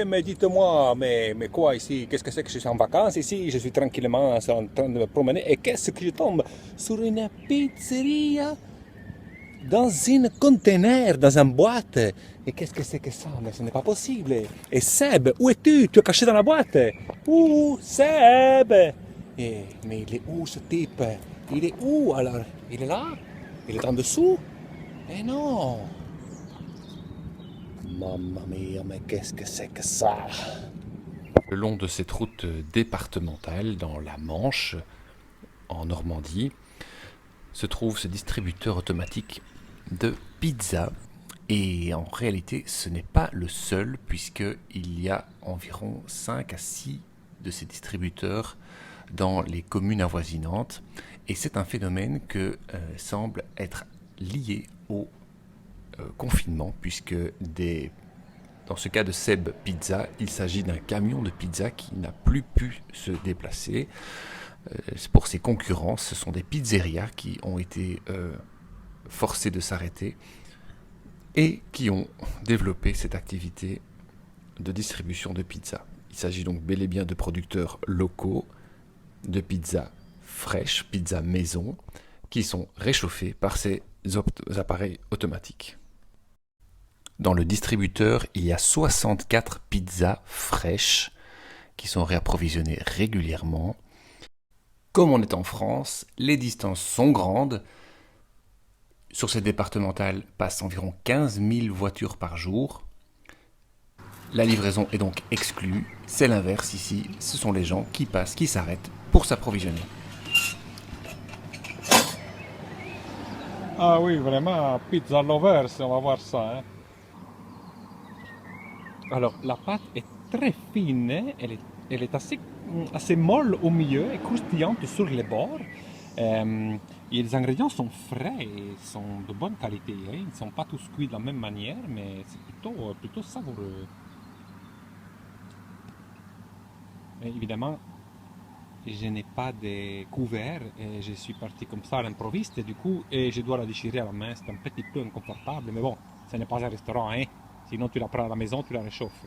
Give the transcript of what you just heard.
mais dites-moi, mais quoi ici? Qu'est-ce que c'est que je suis en vacances ici? Je suis tranquillement en train de me promener. Et qu'est-ce que je tombe sur une pizzeria dans un conteneur, dans une boîte? Et qu'est-ce que c'est que ça? Mais ce n'est pas possible. Et Seb, où es-tu? Tu es caché dans la boîte. Où, Seb? Mais il est où ce type? Il est où alors? Il est là? Il est en dessous? Eh non! Mamma mia, mais qu'est-ce que c'est que ça? Le long de cette route départementale dans la Manche, en Normandie, se trouve ce distributeur automatique de pizza. Et en réalité, ce n'est pas le seul, puisqu'il y a environ 5 à 6 de ces distributeurs dans les communes avoisinantes. Et c'est un phénomène que semble être lié au confinement, puisque dans ce cas de Seb Pizza, il s'agit d'un camion de pizza qui n'a plus pu se déplacer. Pour ses concurrents, ce sont des pizzerias qui ont été forcés de s'arrêter et qui ont développé cette activité de distribution de pizza. Il s'agit donc bel et bien de producteurs locaux de pizza fraîche, pizza maison, qui sont réchauffés par ces appareils automatiques. Dans le distributeur, il y a 64 pizzas fraîches qui sont réapprovisionnées régulièrement. Comme on est en France, les distances sont grandes. Sur cette départementale passent environ 15 000 voitures par jour. La livraison est donc exclue. C'est l'inverse ici. Ce sont les gens qui passent, qui s'arrêtent pour s'approvisionner. Ah oui, vraiment, pizza lovers, on va voir ça. Hein. Alors, la pâte est très fine, hein. Elle est assez molle au milieu et croustillante sur les bords. Et les ingrédients sont frais et sont de bonne qualité. Hein. Ils ne sont pas tous cuits de la même manière, mais c'est plutôt savoureux. Mais évidemment, je n'ai pas de couvert et je suis parti comme ça à l'improviste. Du coup, et je dois la déchirer à la main. C'est un petit peu inconfortable, mais bon, ce n'est pas un restaurant, hein. Sinon, tu la prends à la maison, tu la réchauffes.